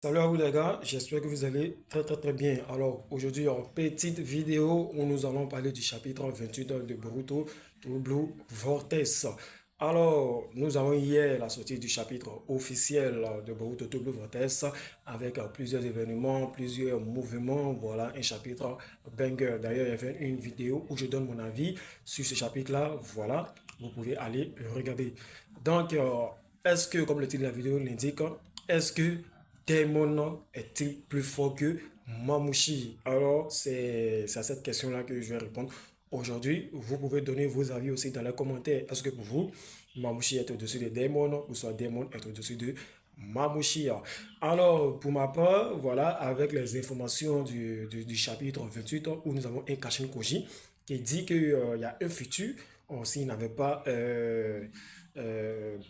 Salut à vous les gars, j'espère que vous allez très bien. Alors aujourd'hui, en petite vidéo où nous allons parler du chapitre 28 de Boruto to Blue Vortex. Alors, nous avons hier la sortie du chapitre officiel de Boruto to Blue Vortex avec plusieurs événements, plusieurs mouvements. Voilà, un chapitre banger. D'ailleurs, il y avait une vidéo où je donne mon avis sur ce chapitre-là. Voilà, vous pouvez aller regarder. Donc, est-ce que, comme le titre de la vidéo l'indique, est-ce que Daemon est-il plus fort que Mamouchi? Alors, c'est à cette question-là que je vais répondre aujourd'hui. Vous pouvez donner vos avis aussi dans les commentaires. Est-ce que pour vous, Mamouchi est au-dessus de Daemon ou soit Daemon est au-dessus de Mamouchi? Alors, pour ma part, voilà, avec les informations du chapitre 28 où nous avons un Kashin Koji qui dit qu'il y a un futur, s'il n'avait pas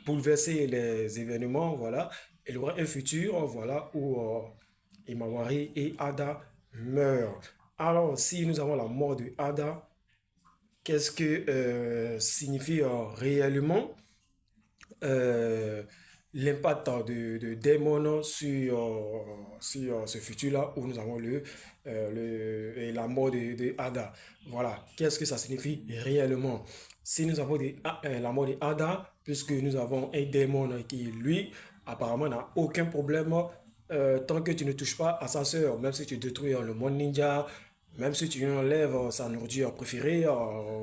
bouleversé les événements, voilà, il y aura un futur, voilà, où Imawari et Ada meurent. Alors, si nous avons la mort de Ada, qu'est-ce que signifie réellement euh, l'impact de Daemon sur ce futur-là où nous avons et la mort de Ada. Voilà, qu'est-ce que ça signifie réellement? Si nous avons la mort de Ada, puisque nous avons un démon qui, lui, apparemment n'a aucun problème tant que tu ne touches pas à sa sœur, même si tu détruis le monde ninja, même si tu enlèves sa nourriture préférée,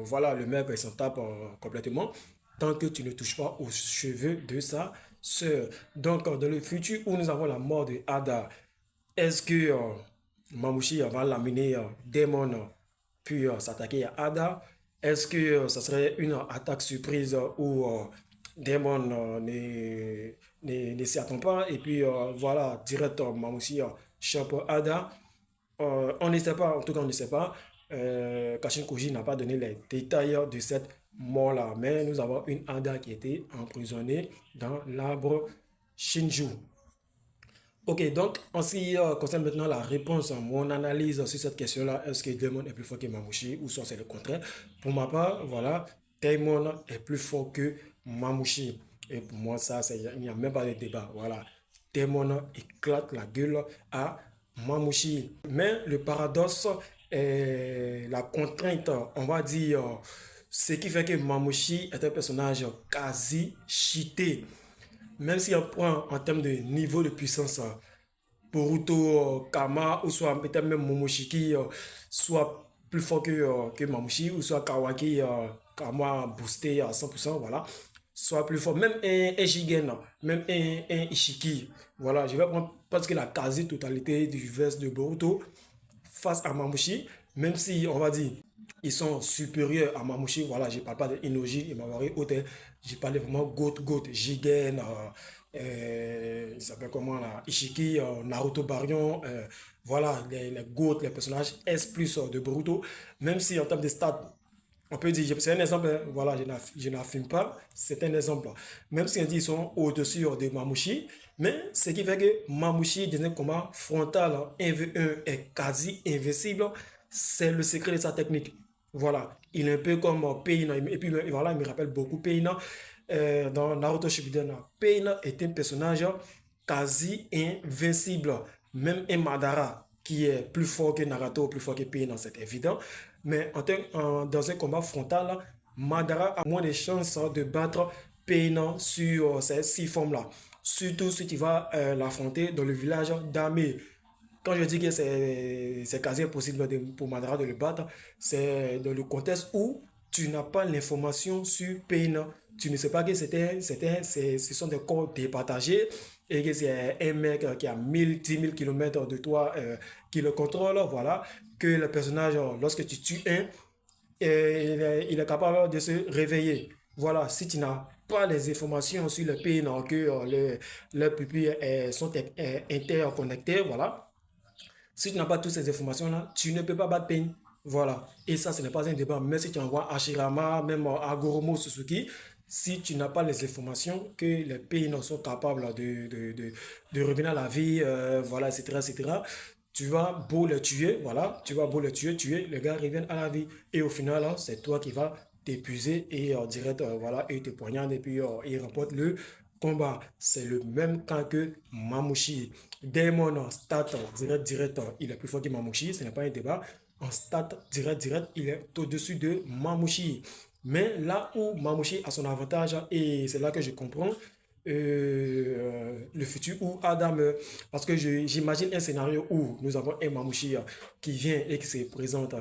voilà, le mec il s'en tape complètement tant que tu ne touches pas aux cheveux de sa sœur. Donc, dans le futur où nous avons la mort de Ada, est-ce que Mamouchi va l'amener Demon puis s'attaquer à Ada? Est-ce que ça serait une attaque surprise où Demon ne s'y attend pas et puis voilà, direct Mamouchi chope Ada? On ne sait pas, en tout cas, on ne sait pas. Kashin Koji n'a pas donné les détails de cette mort-là, mais nous avons une Ada qui était emprisonnée dans l'arbre Shinju. Ok, donc en ce qui concerne maintenant la réponse, mon analyse sur cette question-là, est-ce que Daemon est plus fort que Mamouchi ou soit c'est le contraire? Pour ma part, voilà, Daemon est plus fort que Mamouchi. Et pour moi, ça, il n'y a même pas de débat. Voilà, Daemon éclate la gueule à Mamouchi. Mais le paradoxe est la contrainte, on va dire, ce qui fait que Mamouchi est un personnage quasi cheaté. Même si on prend en termes de niveau de puissance, Boruto, Kama, ou soit peut-être même Momoshiki, soit plus fort que Mamouchi, ou soit Kawaki, Kama boosté à 100%, voilà, soit plus fort. Même un Jigen, même un Ishiki, voilà, je vais prendre presque la quasi-totalité du verse de Boruto face à Mamouchi, même si on va dire ils sont supérieurs à Mamouchi, voilà, je ne parle pas de Inoji et Mawari Hotel, je parle vraiment Goat, Jigen, il s'appelle comment là, Ishiki, Naruto Baryon, voilà, les Goat, les personnages S plus de Boruto, même si en termes de stats, on peut dire, c'est un exemple, hein, voilà, je n'affirme pas, c'est un exemple. Même si on dit qu'ils sont au-dessus de Mamouchi, mais ce qui fait que Mamouchi, dans un combat frontal 1v1 est quasi invincible, c'est le secret de sa technique. Voilà, il est un peu comme Pain, et puis voilà, il me rappelle beaucoup Pain dans Naruto Shippuden. Pain est un personnage quasi invincible, même un Madara qui est plus fort que Naruto, plus fort que Pain, c'est évident. Mais dans un combat frontal, Madara a moins de chances de battre Pain sur ces six formes-là. Surtout si tu vas l'affronter dans le village d'Ame. Quand je dis que c'est quasi impossible pour Madara de le battre, c'est dans le contexte où tu n'as pas l'information sur Pain. Tu ne sais pas que ce sont des corps départagés et que c'est un mec qui a 1000 km de toi qui le contrôle. Voilà, que le personnage, lorsque tu tues un, il est capable de se réveiller. Voilà, si tu n'as pas les informations sur le Pain, que les pupilles sont interconnectées, voilà, si tu n'as pas toutes ces informations-là, tu ne peux pas battre Pain. Voilà. Et ça, ce n'est pas un débat. Même si tu envoies Hashirama, même Agoromo Suzuki, si tu n'as pas les informations que les Pain sont capables de revenir à la vie, voilà, etc., etc., tu vas beau le tuer, voilà, tu vas beau le tuer, les gars reviennent à la vie. Et au final, c'est toi qui vas t'épuiser et direct, voilà, et te poignarde et puis il remporte le combat, c'est le même cas que Mamouchi. Demon start direct, il est plus fort que Mamouchi, ce n'est pas un débat. En start direct, il est au-dessus de Mamouchi. Mais là où Mamouchi a son avantage, et c'est là que je comprends le futur où Ada meurt. Parce que j'imagine un scénario où nous avons un Mamouchi qui vient et qui se présente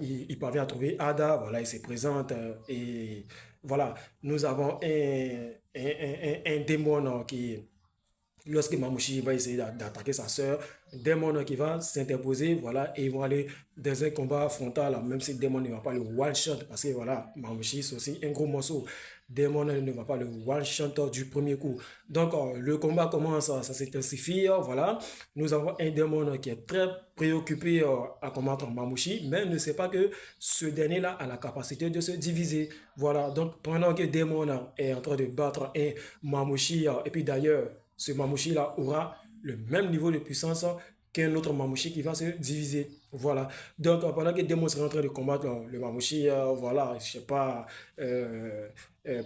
il parvient à trouver Ada, voilà, il se présente et voilà, nous avons un démon qui, lorsque Mamouchi va essayer d'attaquer sa sœur, démon qui va s'interposer, voilà, et ils vont aller dans un combat frontal, même si démon ne va pas le one shot, parce que voilà, Mamouchi c'est aussi un gros morceau. Démon ne va pas le one shot du premier coup. Donc le combat commence, ça s'intensifie, voilà. Nous avons un démon qui est très préoccupé à combattre Mamouchi, mais ne sait pas que ce dernier-là a la capacité de se diviser. Voilà, donc pendant que démon est en train de battre un Mamouchi, et puis d'ailleurs, ce mamouchi-là aura le même niveau de puissance qu'un autre mamouchi qui va se diviser. Voilà. Donc, pendant que Démon sera en train de combattre le mamouchi, voilà, je sais pas,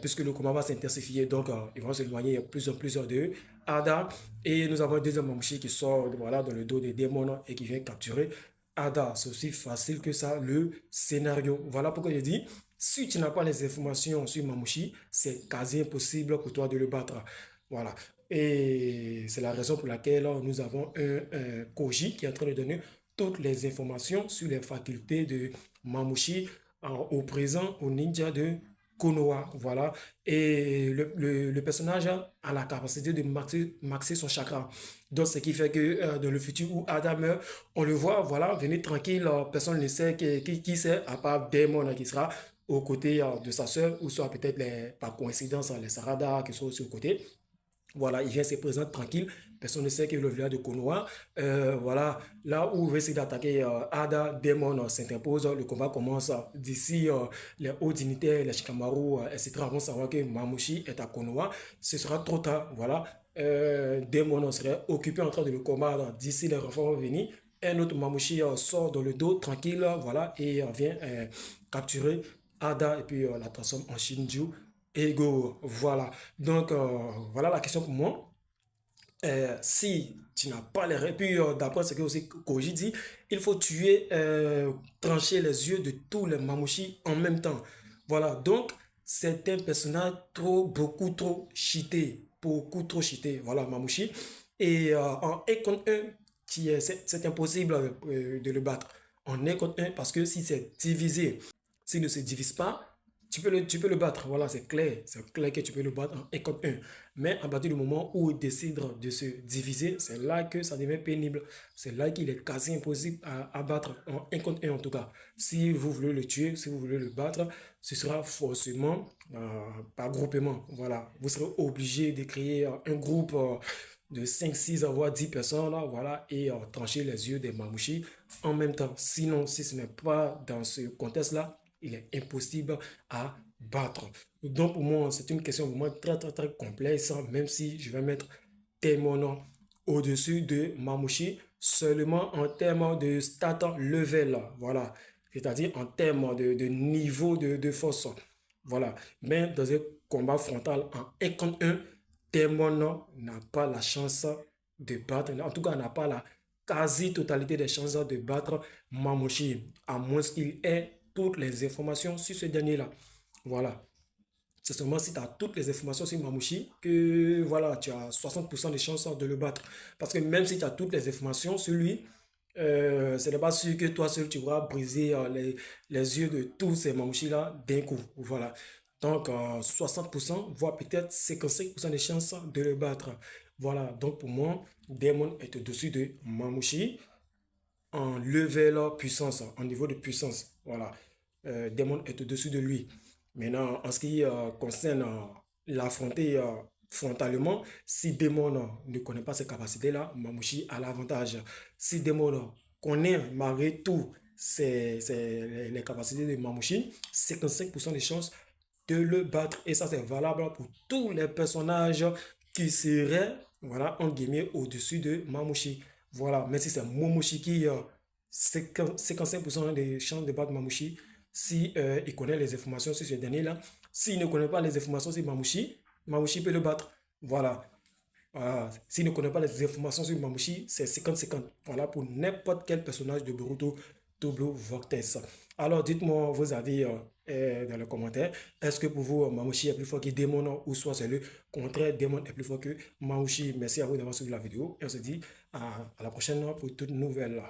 puisque le combat va s'intensifier, donc ils vont s'éloigner plus en plus de Ada. Et nous avons un deuxième mamouchi qui sort voilà, dans le dos des démons et qui vient capturer Ada. C'est aussi facile que ça, le scénario. Voilà pourquoi je dis, si tu n'as pas les informations sur Mamouchi, c'est quasi impossible pour toi de le battre. Voilà. Et c'est la raison pour laquelle nous avons un Koji qui est en train de donner toutes les informations sur les facultés de Mamouchi au présent au ninja de Konoha. Voilà. Et le personnage a la capacité de maxer son chakra. Donc, ce qui fait que dans le futur où Adam meurt, on le voit, voilà, venir tranquille, personne ne sait qui c'est, à part Daemon qui sera aux côtés de sa sœur, ou soit peut-être par coïncidence les Sarada qui sont aussi aux côtés. Voilà, il vient se présenter tranquille. Personne ne sait que le village de Konoha. Voilà, là où il veut essayer d'attaquer Ada, Demon s'impose. Le combat commence d'ici. Les hauts dignitaires, les Shikamaru, etc. vont savoir que Mamouchi est à Konoha. Ce sera trop tard. Voilà, Demon serait occupé en train de le combattre. D'ici, les renforts vont venir. Un autre Mamouchi sort dans le dos tranquille. Voilà, et vient capturer Ada et puis la transforme en Shinju. Ego, voilà. Donc, voilà la question pour moi. Si tu n'as pas les réponses, puis d'après ce que aussi Koji dit, il faut tuer, trancher les yeux de tous les mamouchis en même temps. Voilà, donc c'est un personnage beaucoup trop cheaté, beaucoup trop cheaté. Voilà, Mamouchi. Et en 1 contre 1, c'est impossible de le battre. En 1 contre 1, parce que si c'est divisé, s'il ne se divise pas, tu peux le battre, voilà, c'est clair que tu peux le battre en 1 contre 1. Mais à partir du moment où il décide de se diviser, c'est là que ça devient pénible. C'est là qu'il est quasi impossible à battre en 1 contre 1 en tout cas. Si vous voulez le tuer, si vous voulez le battre, ce sera forcément par groupement. Voilà, vous serez obligé de créer un groupe de 5 6 voire 10 personnes, là, voilà, et trancher les yeux des mamouchis en même temps. Sinon, si ce n'est pas dans ce contexte-là, il est impossible à battre. Donc pour moi, c'est une question vraiment très complexe, hein, même si je vais mettre Temono au-dessus de Mamouchi, seulement en termes de stat level, voilà, c'est-à-dire en termes de niveau de force, voilà. Mais dans un combat frontal en 1 contre 1, Temono n'a pas la chance de battre, en tout cas n'a pas la quasi-totalité des chances de battre Mamouchi, à moins qu'il ait toutes les informations sur ce dernier-là. Voilà. C'est seulement si tu as toutes les informations sur Mamouchi que voilà, tu as 60% de chances de le battre. Parce que même si tu as toutes les informations sur lui, ce n'est pas sûr que toi seul tu pourras briser les yeux de tous ces Mamouchis-là d'un coup. Voilà. Donc 60%, voire peut-être 55% de chances de le battre. Voilà. Donc pour moi, Demon est au-dessus de Mamouchi en level puissance, en niveau de puissance. Voilà. Demon est au-dessus de lui. Maintenant, en ce qui concerne l'affronter frontalement, si Demon ne connaît pas ses capacités-là, Mamouchi a l'avantage. Si Demon connaît malgré tout les capacités de Mamouchi, 55% de chances de le battre. Et ça, c'est valable pour tous les personnages qui seraient, voilà, en guillemets, au-dessus de Mamouchi. Voilà, mais si c'est Momoshi qui a 55% des chances de battre Mamouchi, si il connaît les informations sur ce dernier-là, s'il ne connaît pas les informations sur Mamouchi, Mamouchi peut le battre. Voilà. Voilà. S'il ne connaît pas les informations sur Mamouchi, c'est 50-50. Voilà, pour n'importe quel personnage de Boruto Double Vortex. Alors, dites-moi vos avis dans les commentaires. Est-ce que pour vous, Mamouchi est plus fort que Demon ou soit c'est le contraire, Demon est plus fort que Mamouchi? Merci à vous d'avoir suivi la vidéo et on se dit à la prochaine pour toute nouvelle.